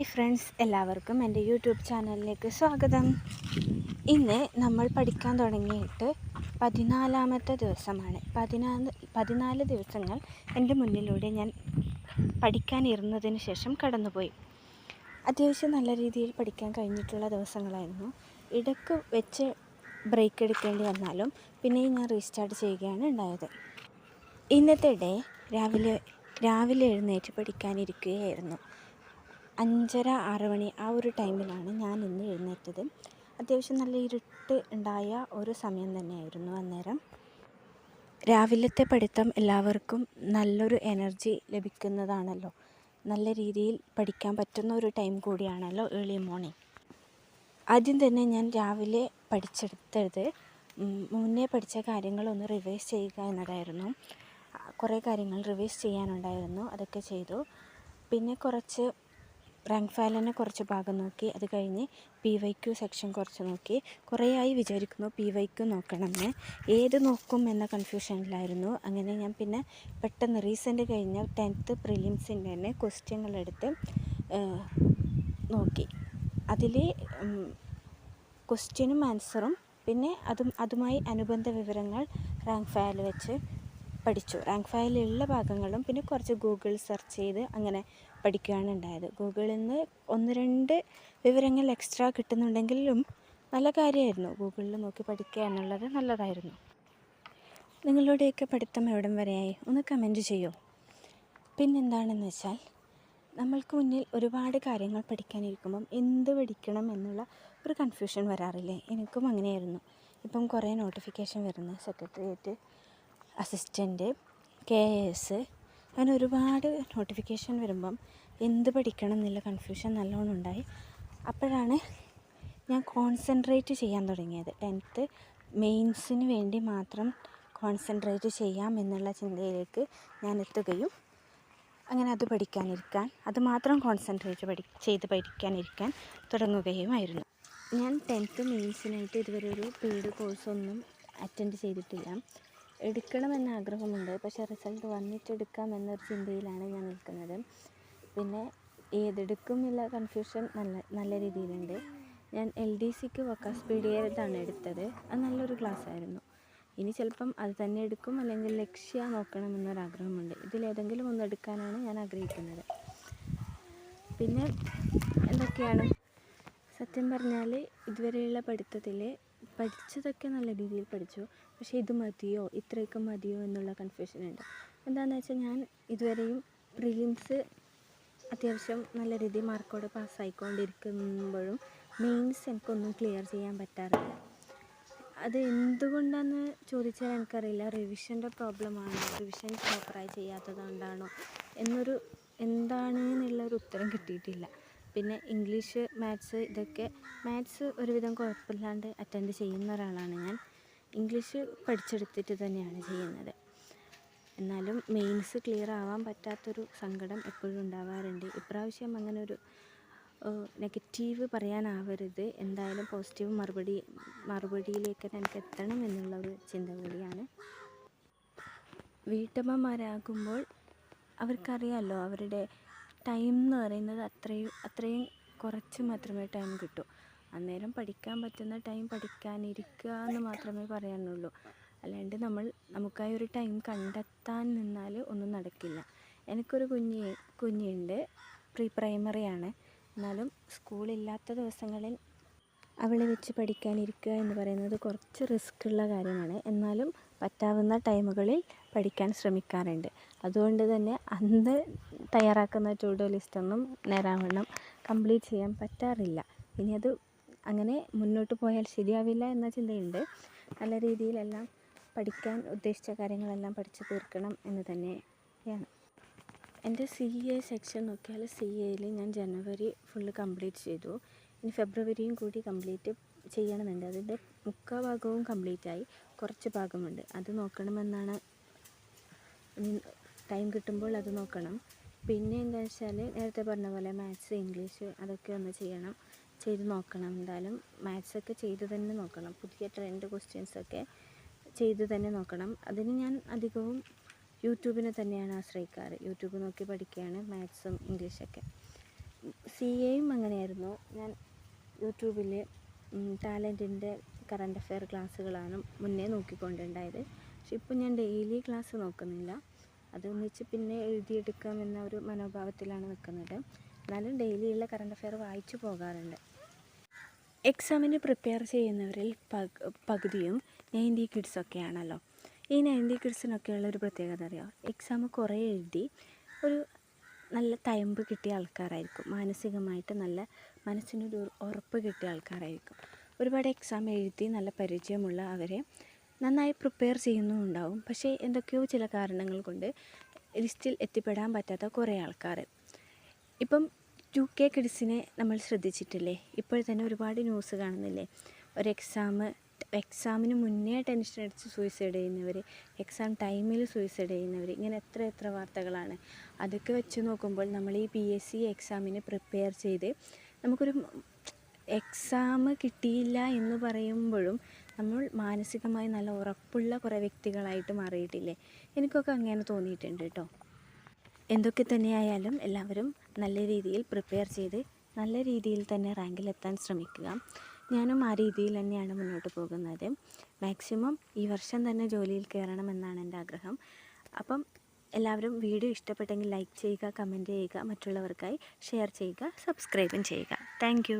Friends, എല്ലാവർക്കും എൻ്റെ YouTube ചാനലിലേക്ക് സ്വാഗതം. ഇന്ന് നമ്മൾ പഠിക്കാൻ തുടങ്ങിയിട്ട് 14-ാമത്തെ ദിവസമാണ്. 14 ദിവസങ്ങൾ എൻ്റെ മുന്നിലൂടെ ഞാൻ പഠിക്കാനിരുന്നതിന് ശേഷം കടന്നുപോയി. അത്യാവശ്യം നല്ല രീതിയിൽ പഠിക്കാൻ കഴിഞ്ഞിട്ടുള്ള ദിവസങ്ങളായിരുന്നു. ഇടയ്ക്ക് വെച്ച് ബ്രേക്ക് എടുക്കേണ്ടി വന്നാലും പിന്നെയും ഞാൻ റീസ്റ്റാർട്ട് ചെയ്യുകയാണ് ഉണ്ടായത്. ഇന്നത്തെ ഡേ രാവിലെ എഴുന്നേറ്റ് പഠിക്കാനിരിക്കുകയായിരുന്നു. 5:30-6 മണി ആ ഒരു ടൈമിലാണ് ഞാൻ ഇന്ന് എഴുന്നേറ്റത്. അത്യാവശ്യം നല്ല ഇരുട്ട് ഉണ്ടായ ഒരു സമയം തന്നെയായിരുന്നു അന്നേരം. രാവിലത്തെ പഠിത്തം എല്ലാവർക്കും നല്ലൊരു എനർജി ലഭിക്കുന്നതാണല്ലോ. നല്ല രീതിയിൽ പഠിക്കാൻ പറ്റുന്ന ഒരു ടൈം കൂടിയാണല്ലോ ഏർലി മോർണിംഗ്. ആദ്യം തന്നെ ഞാൻ രാവിലെ പഠിച്ചെടുത്തത് മുന്നേ പഠിച്ച കാര്യങ്ങളൊന്ന് റിവൈസ് ചെയ്യുക എന്നതായിരുന്നു. കുറേ കാര്യങ്ങൾ റിവൈസ് ചെയ്യാനുണ്ടായിരുന്നു, അതൊക്കെ ചെയ്തു. പിന്നെ കുറച്ച് റാങ്ക് ഫയലിനെ കുറച്ച് ഭാഗം നോക്കി. അത് കഴിഞ്ഞ് PYQ സെക്ഷൻ കുറച്ച് നോക്കി. കുറേയായി വിചാരിക്കുന്നു PYQ നോക്കണമെന്ന്. ഏത് നോക്കും എന്ന കൺഫ്യൂഷനിലായിരുന്നു. അങ്ങനെ ഞാൻ പിന്നെ പെട്ടെന്ന് റീസെൻ്റ് കഴിഞ്ഞ 10th പ്രിലിംസിൻ്റെ തന്നെ ക്വസ്റ്റ്യങ്ങളെടുത്ത് നോക്കി. അതിൽ ക്വസ്റ്റ്യനും ആൻസറും പിന്നെ അതുമായി അനുബന്ധ വിവരങ്ങൾ റാങ്ക് ഫയൽ വെച്ച് പഠിച്ചു. റാങ്ക് ഫയലിലുള്ള ഭാഗങ്ങളും പിന്നെ കുറച്ച് ഗൂഗിൾ സെർച്ച് ചെയ്ത് അങ്ങനെ പഠിക്കുകയാണ് ഉണ്ടായത്. ഗൂഗിളിൽ നിന്ന് 1-2 വിവരങ്ങൾ എക്സ്ട്രാ കിട്ടുന്നുണ്ടെങ്കിലും നല്ല കാര്യമായിരുന്നു. ഗൂഗിളിൽ നോക്കി പഠിക്കുക എന്നുള്ളത് നല്ലതായിരുന്നു. നിങ്ങളുടെയൊക്കെ പഠിത്തം എവിടം വരെയായി ഒന്ന് കമൻറ്റ് ചെയ്യൂ. പിന്നെന്താണെന്ന് വെച്ചാൽ, നമ്മൾക്ക് മുന്നിൽ ഒരുപാട് കാര്യങ്ങൾ പഠിക്കാനിരിക്കുമ്പം എന്ത് പഠിക്കണം എന്നുള്ള ഒരു കൺഫ്യൂഷൻ വരാറില്ലേ? എനിക്കും അങ്ങനെയായിരുന്നു. ഇപ്പം കുറേ നോട്ടിഫിക്കേഷൻ വരുന്നു. സെക്രട്ടേറിയറ്റ് അസിസ്റ്റൻ്റ്, KS, അങ്ങനെ ഒരുപാട് നോട്ടിഫിക്കേഷൻ വരുമ്പം എന്ത് പഠിക്കണം എന്നുള്ള കൺഫ്യൂഷൻ നല്ലോണം ഉണ്ടായി. അപ്പോഴാണ് ഞാൻ കോൺസെൻട്രേറ്റ് ചെയ്യാൻ തുടങ്ങിയത്. 10th മെയിൻസിന് വേണ്ടി മാത്രം കോൺസെൻട്രേറ്റ് ചെയ്യാം എന്നുള്ള ചിന്തയിലേക്ക് ഞാൻ എത്തുകയും അങ്ങനെ അത് മാത്രം കോൺസെൻട്രേറ്റ് ചെയ്ത് പഠിക്കാനിരിക്കാൻ തുടങ്ങുകയുമായിരുന്നു. ഞാൻ 10th മെയിൻസിനായിട്ട് ഇതുവരെ ഒരു പെയ്ഡ് കോഴ്സൊന്നും അറ്റൻഡ് ചെയ്തിട്ടില്ല. എടുക്കണമെന്ന ആഗ്രഹമുണ്ട്, പക്ഷേ റിസൾട്ട് വന്നിട്ട് എടുക്കാം എന്നൊരു ചിന്തയിലാണ് ഞാൻ നിൽക്കുന്നത്. പിന്നെ ഏതെടുക്കും എന്നുള്ള കൺഫ്യൂഷൻ നല്ല രീതിയിലുണ്ട്. ഞാൻ LDCക്ക് വൊക്കാസ്പീഡിയതാണ് എടുത്തത്. അത് നല്ലൊരു ക്ലാസ്സായിരുന്നു. ഇനി ചിലപ്പം അത് തന്നെ എടുക്കും, അല്ലെങ്കിൽ ലക്ഷ്യ നോക്കണമെന്നൊരാഗ്രഹമുണ്ട്. ഇതിലേതെങ്കിലും ഒന്ന് എടുക്കാനാണ് ഞാൻ ആഗ്രഹിക്കുന്നത്. പിന്നെ എന്തൊക്കെയാണ്, സത്യം പറഞ്ഞാൽ ഇതുവരെയുള്ള പഠിത്തത്തിൽ പഠിച്ചതൊക്കെ നല്ല രീതിയിൽ പഠിച്ചു. പക്ഷേ ഇത് മതിയോ, ഇത്രയൊക്കെ മതിയോ എന്നുള്ള കൺഫ്യൂഷനുണ്ട്. എന്താണെന്ന് വെച്ചാൽ, ഞാൻ ഇതുവരെയും പ്രിലിംസ് അത്യാവശ്യം നല്ല രീതിയിൽ മാർക്കോടെ പാസ്സായിക്കൊണ്ടിരിക്കുമ്പോഴും മെയിൻസ് എനിക്കൊന്നും ക്ലിയർ ചെയ്യാൻ പറ്റാറില്ല. അത് എന്തുകൊണ്ടാണെന്ന് ചോദിച്ചാൽ എനിക്കറിയില്ല. റിവിഷൻ്റെ പ്രോബ്ലമാണോ, റിവിഷൻ പ്രോപ്പറായി ചെയ്യാത്തതുകൊണ്ടാണോ എന്താണെന്നുള്ളൊരു ഉത്തരം കിട്ടിയിട്ടില്ല. പിന്നെ ഇംഗ്ലീഷ്, മാത്സ് ഒരുവിധം കുഴപ്പമില്ലാണ്ട് അറ്റൻഡ് ചെയ്യുന്ന ഒരാളാണ് ഞാൻ. ഇംഗ്ലീഷ് പഠിച്ചെടുത്തിട്ട് തന്നെയാണ് ചെയ്യുന്നത്. എന്നാലും മെയിൻസ് ക്ലിയർ ആവാൻ പറ്റാത്തൊരു സങ്കടം എപ്പോഴും ഉണ്ടാവാറുണ്ട്. ഇപ്രാവശ്യം അങ്ങനെ ഒരു നെഗറ്റീവ് പറയാനാവരുത്. എന്തായാലും പോസിറ്റീവ് മറുപടിയിലേക്ക് എനിക്ക് എത്തണം എന്നുള്ളൊരു ചിന്ത കൂടിയാണ്. വീട്ടമ്മമാരാകുമ്പോൾ അവർക്കറിയാമല്ലോ, അവരുടെ ടൈം എന്ന് പറയുന്നത് അത്രയും കുറച്ച് മാത്രമേ ടൈം കിട്ടൂ. അന്നേരം പഠിക്കാൻ പറ്റുന്ന ടൈം പഠിക്കാനിരിക്കുക എന്ന് മാത്രമേ പറയാനുള്ളൂ. അല്ലാണ്ട് നമുക്കായി ഒരു ടൈം കണ്ടെത്താൻ നിന്നാൽ ഒന്നും നടക്കില്ല. എനിക്കൊരു കുഞ്ഞുണ്ട്, പ്രീ പ്രൈമറിയാണ്. എന്നാലും സ്കൂളില്ലാത്ത ദിവസങ്ങളിൽ അവളെ വെച്ച് പഠിക്കാനിരിക്കുക എന്ന് പറയുന്നത് കുറച്ച് റിസ്ക്കുള്ള കാര്യമാണ്. എന്നാലും പറ്റാവുന്ന ടൈമുകളിൽ പഠിക്കാൻ ശ്രമിക്കാറുണ്ട്. അതുകൊണ്ട് തന്നെ അന്ന് തയ്യാറാക്കുന്ന ടു ഡു ലിസ്റ്റൊന്നും നേരാവണ്ണം കംപ്ലീറ്റ് ചെയ്യാൻ പറ്റാറില്ല. ഇനി അത് അങ്ങനെ മുന്നോട്ട് പോയാൽ ശരിയാവില്ല എന്ന ചിന്തയുണ്ട്. നല്ല രീതിയിലെല്ലാം പഠിക്കാൻ ഉദ്ദേശിച്ച കാര്യങ്ങളെല്ലാം പഠിച്ചു തീർക്കണം എന്ന് തന്നെയാണ്. എൻ്റെ CA സെക്ഷൻ നോക്കിയാൽ CAയിൽ ഞാൻ ജനുവരി ഫുള്ള് കംപ്ലീറ്റ് ചെയ്തു. ഇനി ഫെബ്രുവരിയും കൂടി കംപ്ലീറ്റ് ചെയ്യണമെന്നുണ്ട്. അതിൻ്റെ 3/4 ഭാഗവും കംപ്ലീറ്റായി. കുറച്ച് ഭാഗമുണ്ട്, അത് നോക്കണമെന്നാണ്. ടൈം കിട്ടുമ്പോൾ അത് നോക്കണം. പിന്നെ എന്താ വെച്ചാൽ, നേരത്തെ പറഞ്ഞ പോലെ മാത്സ്, ഇംഗ്ലീഷ് അതൊക്കെ ഒന്ന് ചെയ്ത് നോക്കണം. എന്തായാലും മാത്സൊക്കെ ചെയ്ത് തന്നെ നോക്കണം. പുതിയ ട്രെൻഡ് ക്വസ്റ്റ്യൻസൊക്കെ ചെയ്ത് തന്നെ നോക്കണം. അതിന് ഞാൻ അധികവും യൂട്യൂബിനെ തന്നെയാണ് ആശ്രയിക്കാറ്. യൂട്യൂബ് നോക്കി പഠിക്കുകയാണ് മാത്സും ഇംഗ്ലീഷൊക്കെ. CAയും അങ്ങനെയായിരുന്നു. ഞാൻ യൂട്യൂബിൽ ടാലൻറ്റിൻ്റെ കറണ്ട് അഫെയർ ക്ലാസ്സുകളാണ് മുന്നേ നോക്കിക്കൊണ്ടുണ്ടായത്. പക്ഷെ ഇപ്പോൾ ഞാൻ ഡെയിലി ക്ലാസ് നോക്കുന്നില്ല. അതൊന്നിച്ച് പിന്നെ എഴുതിയെടുക്കാമെന്ന ഒരു മനോഭാവത്തിലാണ് നിൽക്കുന്നത്. എന്നാലും ഡെയിലിയുള്ള കറണ്ട് അഫെയർ വായിച്ചു പോകാറുണ്ട്. എക്സാമിന് പ്രിപ്പയർ ചെയ്യുന്നവരിൽ പകുതിയും 90 കിഡ്സൊക്കെയാണല്ലോ. ഈ 90 കിഡ്സിനൊക്കെയുള്ള ഒരു പ്രത്യേകത അറിയാം, എക്സാം കുറേ എഴുതി ഒരു നല്ല തയമ്പ് കിട്ടിയ ആൾക്കാരായിരിക്കും. മാനസികമായിട്ട് നല്ല മനസ്സിനൊരു ഉറപ്പ് കിട്ടിയ ആൾക്കാരായിരിക്കും. ഒരുപാട് എക്സാം എഴുതി നല്ല പരിചയമുള്ള അവരെ നന്നായി പ്രിപ്പയർ ചെയ്യുന്നുണ്ടാവും. പക്ഷേ എന്തൊക്കെയോ ചില കാരണങ്ങൾ കൊണ്ട് ലിസ്റ്റിൽ എത്തിപ്പെടാൻ പറ്റാത്ത കുറേ ആൾക്കാർ. ഇപ്പം 2K കിഡ്സിനെ നമ്മൾ ശ്രദ്ധിച്ചിട്ടില്ലേ? ഇപ്പോൾ തന്നെ ഒരുപാട് ന്യൂസ് കാണുന്നില്ലേ? ഒരു എക്സാമിന് മുന്നേ ടെൻഷൻ അടിച്ച് സൂയിസൈഡ് ചെയ്യുന്നവർ, എക്സാം ടൈമിൽ സൂയിസൈഡ് ചെയ്യുന്നവർ, ഇങ്ങനെ എത്ര വാർത്തകളാണ്. അതൊക്കെ വെച്ച് നോക്കുമ്പോൾ നമ്മൾ ഈ PSC എക്സാമിന് പ്രിപ്പയർ ചെയ്ത് നമുക്കൊരു എക്സാം കിട്ടിയില്ല എന്ന് പറയുമ്പോഴും നമ്മൾ മാനസികമായി നല്ല ഉറപ്പുള്ള കുറേ വ്യക്തികളായിട്ട് മാറിയിട്ടില്ലേ? എനിക്കൊക്കെ അങ്ങനെ തോന്നിയിട്ടുണ്ട് കേട്ടോ. എന്തൊക്കെ തന്നെയായാലും എല്ലാവരും നല്ല രീതിയിൽ പ്രിപ്പയർ ചെയ്ത് നല്ല രീതിയിൽ തന്നെ റാങ്കിലെത്താൻ ശ്രമിക്കുക. ഞാനും ആ രീതിയിൽ തന്നെയാണ് മുന്നോട്ട് പോകുന്നത്. മാക്സിമം ഈ വർഷം തന്നെ ജോലിയിൽ കയറണമെന്നാണ് എൻ്റെ ആഗ്രഹം. അപ്പം എല്ലാവരും വീഡിയോ ഇഷ്ടപ്പെട്ടെങ്കിൽ ലൈക്ക് ചെയ്യുക, കമൻറ്റ് ചെയ്യുക, മറ്റുള്ളവർക്കായി ഷെയർ ചെയ്യുക, സബ്സ്ക്രൈബും ചെയ്യുക. താങ്ക്